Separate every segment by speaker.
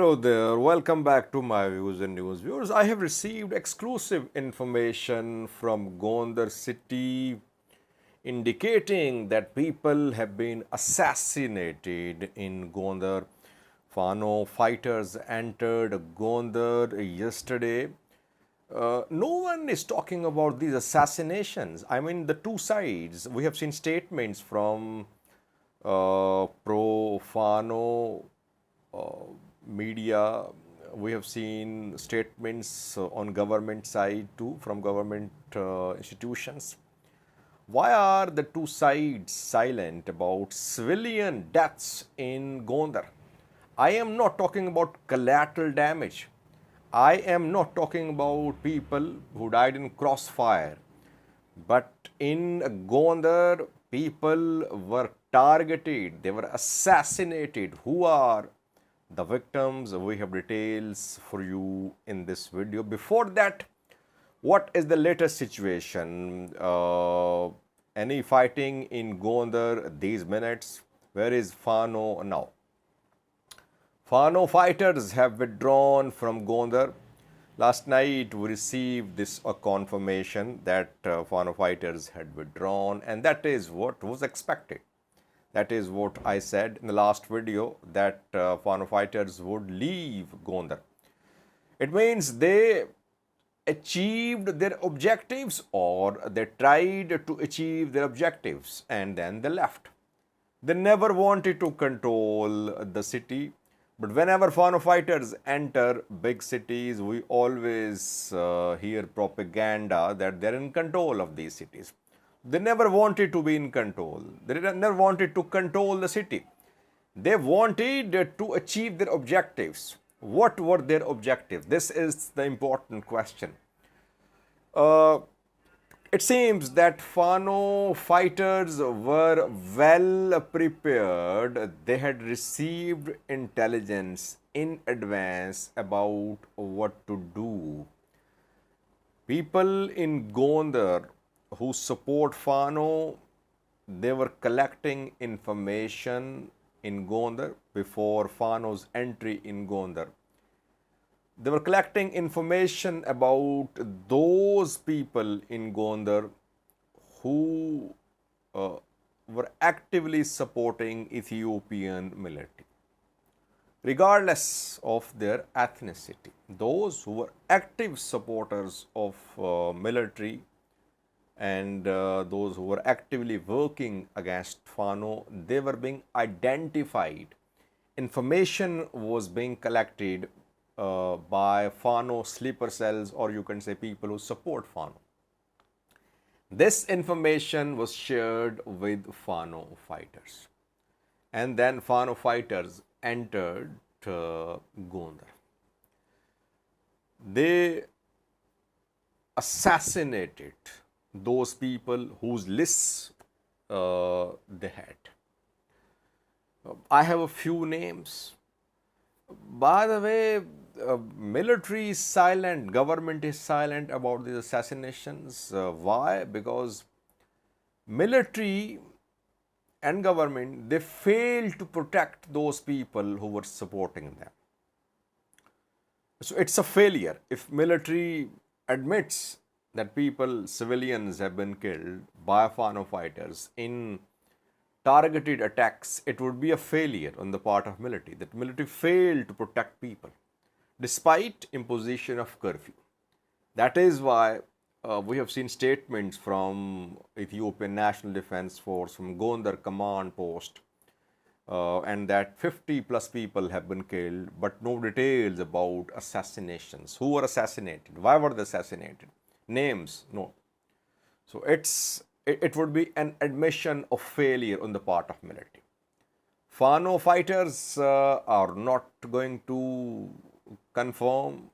Speaker 1: Hello there, welcome back to my views and news. Viewers, I have received exclusive information from Gondar city indicating that people have been assassinated in Gondar. Fano fighters entered Gondar yesterday. No one is talking about these assassinations. I mean, the two sides. We have seen statements from pro Fano media. We have seen statements on government side too, from government institutions. Why are the two sides silent about civilian deaths in Gondar? I am not talking about collateral damage. I am not talking about people who died in crossfire. But in Gondar, people were targeted, they were assassinated. Who are the victims? We have details for you in this video. Before that, what is the latest situation? Any fighting in Gondar these minutes? Where is Fano now? Fano fighters have withdrawn from Gondar. Last night we received this confirmation that Fano fighters had withdrawn, and that is what was expected. That is what I said in the last video, that Fano fighters would leave Gondar. It means they achieved their objectives, or they tried to achieve their objectives and then they left. They never wanted to control the city. But whenever Fano fighters enter big cities, we always hear propaganda that they're in control of these cities. They never wanted to be in control. They never wanted to control the city. They wanted to achieve their objectives. What were their objectives? This is the important question. It seems that Fano fighters were well prepared. They had received intelligence in advance about what to do. People in Gondar who support Fano, they were collecting information in Gondar before Fano's entry in Gondar. They were collecting information about those people in Gondar who were actively supporting Ethiopian military, regardless of their ethnicity. Those who were active supporters of military and those who were actively working against Fano, they were being identified. Information was being collected by Fano sleeper cells, or you can say people who support Fano. This information was shared with Fano fighters. And then Fano fighters entered Gondar. They assassinated those people whose lists they had. I have a few names. By the way, military is silent, government is silent about these assassinations. Why? Because military and government, they fail to protect those people who were supporting them. So it's a failure. If military admits that people, civilians have been killed by Fano fighters in targeted attacks, it would be a failure on the part of military, that military failed to protect people despite imposition of curfew. That is why we have seen statements from Ethiopian National Defense Force, from Gondar command post, and that 50 plus people have been killed, but no details about assassinations. Who were assassinated? Why were they assassinated? Names, no. So it would be an admission of failure on the part of military. Fano fighters are not going to confirm,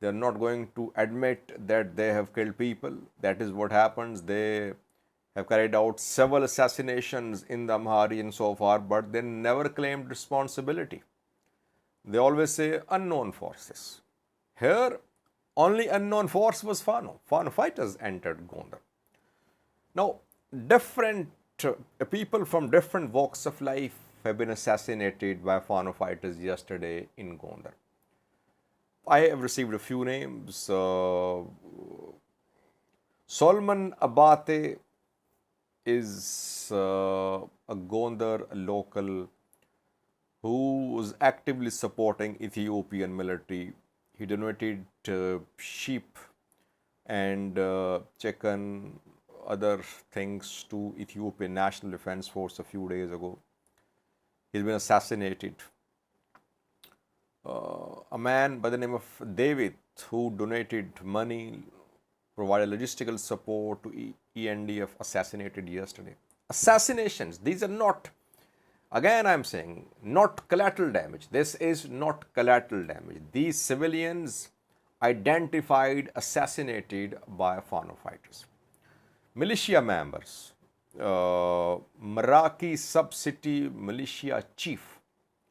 Speaker 1: they are not going to admit that they have killed people. That is what happens. They have carried out several assassinations in the Amharian so far, but they never claimed responsibility. They always say unknown forces. Here, only unknown force was Fano. Fano fighters entered Gondar. Now, different people from different walks of life have been assassinated by Fano fighters yesterday in Gondar. I have received a few names. Solomon Abate is a Gondar local who was actively supporting Ethiopian military. He donated sheep and chicken, other things to Ethiopian National Defense Force a few days ago. He's been assassinated. A man by the name of David who donated money, provided logistical support to ENDF, assassinated yesterday. Assassinations, these are not, again I am saying, not collateral damage. This is not collateral damage. These civilians identified, assassinated by Fano fighters. Militia members, Maraki sub-city militia chief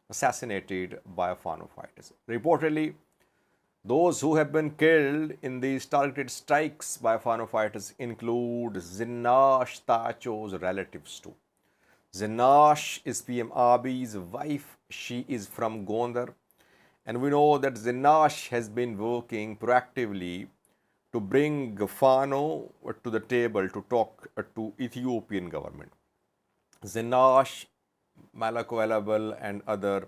Speaker 1: assassinated by Fano fighters. Reportedly, those who have been killed in these targeted strikes by Fano fighters include Zinash Tacho's relatives too. Zinash is PM Abi's wife. She is from Gonder. And we know that Zinash has been working proactively to bring Fano to the table to talk to Ethiopian government. Zinash, Malako Elabel and other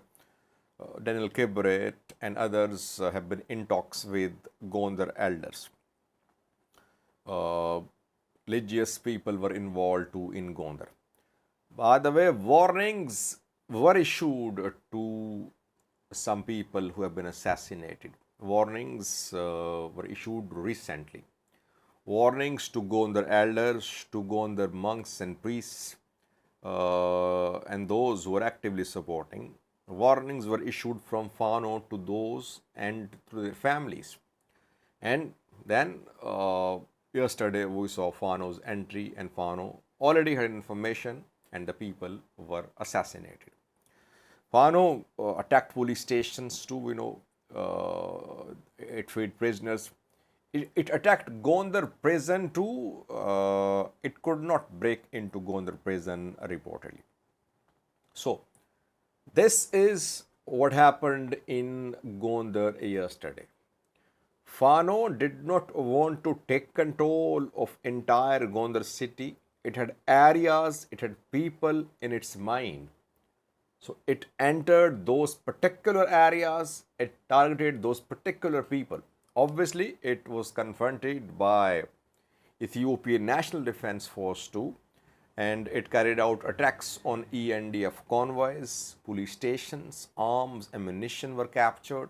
Speaker 1: Daniel Kibret and others have been in talks with Gondar elders. Religious people were involved too in Gondar. By the way, warnings were issued to some people who have been assassinated. Warnings were issued recently. Warnings to Gondar elders, to Gondar monks and priests, and those who are actively supporting. Warnings were issued from Fano to those and to their families. And then yesterday we saw Fano's entry, and Fano already had information and the people were assassinated. Fano attacked police stations too, we know. It freed prisoners. It attacked Gondar prison too. It could not break into Gondar prison reportedly. So, this is what happened in Gondar yesterday. Fano did not want to take control of entire Gondar city. It had areas, it had people in its mind. So it entered those particular areas, it targeted those particular people. Obviously, it was confronted by Ethiopian National Defense Force too, and it carried out attacks on ENDF convoys, police stations, arms, ammunition were captured,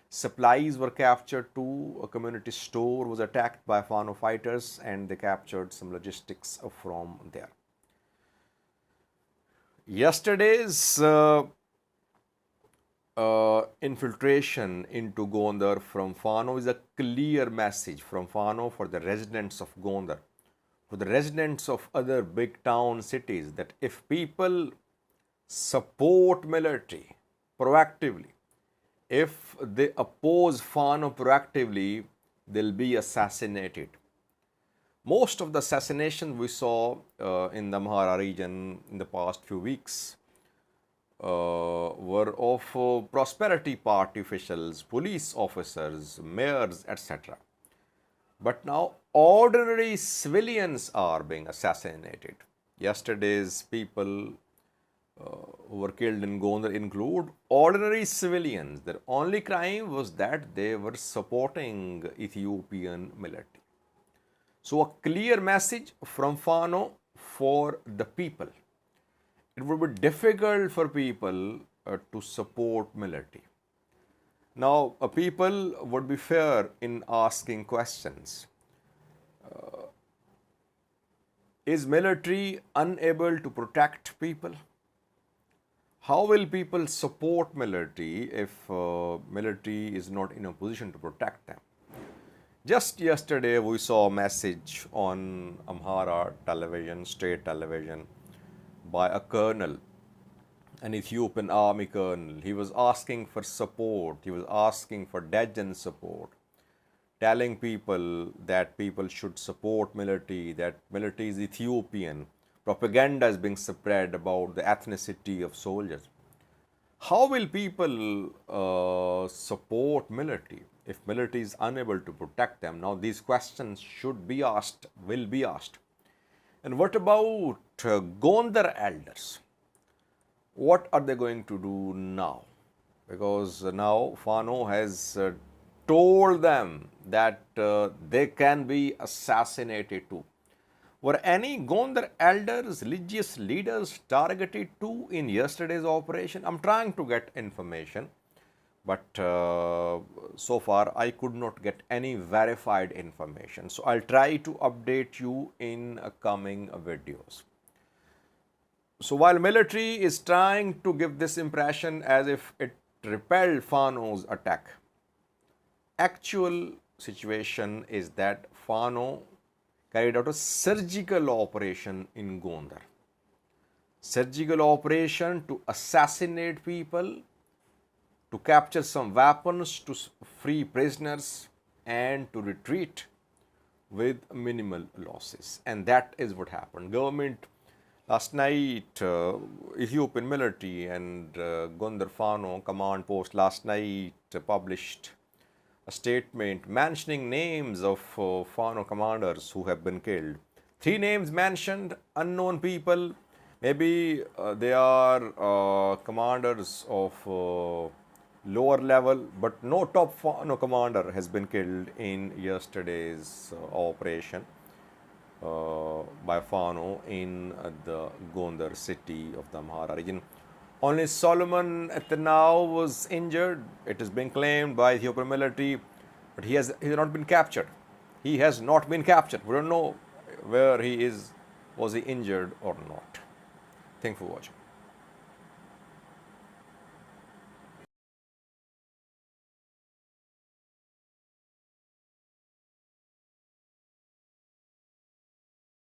Speaker 1: supplies were captured too. A community store was attacked by Fano fighters and they captured some logistics from there. Yesterday's infiltration into Gondar from Fano is a clear message from Fano for the residents of Gondar, for the residents of other big town cities, that if people support military proactively, if they oppose Fano proactively, they'll be assassinated. Most of the assassinations we saw in the Amhara region in the past few weeks were of prosperity party officials, police officers, mayors, etc. But now ordinary civilians are being assassinated. Yesterday's people who were killed in Gondar include ordinary civilians. Their only crime was that they were supporting Ethiopian military. So a clear message from Fano for the people. It would be difficult for people to support military. Now, people would be fair in asking questions. Is military unable to protect people? How will people support military if military is not in a position to protect them? Just yesterday, we saw a message on Amhara television, state television, by a colonel, an Ethiopian army colonel. He was asking for support. He was asking for Dejan support, telling people that people should support military, that military is Ethiopian. Propaganda is being spread about the ethnicity of soldiers. How will people support military if military is unable to protect them? Now, these questions should be asked, will be asked. And what about Gondar elders? What are they going to do now? Because now Fano has told them that they can be assassinated too. Were any Gonder elders, religious leaders targeted too in yesterday's operation? I'm trying to get information, but so far I could not get any verified information. So I'll try to update you in coming videos. So while military is trying to give this impression as if it repelled Fano's attack, actual situation is that Fano carried out a surgical operation in Gondar. Surgical operation to assassinate people, to capture some weapons, to free prisoners, and to retreat with minimal losses. And that is what happened. Government last night, Ethiopian military and Gondar Fano command post last night published a statement mentioning names of Fano commanders who have been killed. 3 names mentioned, unknown people. Maybe they are commanders of lower level, but no top Fano commander has been killed in yesterday's operation by Fano in the Gondar city of the Amhara region. Only Solomon at the now was injured. It is being claimed by Ethiopian military, but he has not been captured. He has not been captured. We don't know where he is. Was he injured or not? Thanks for watching.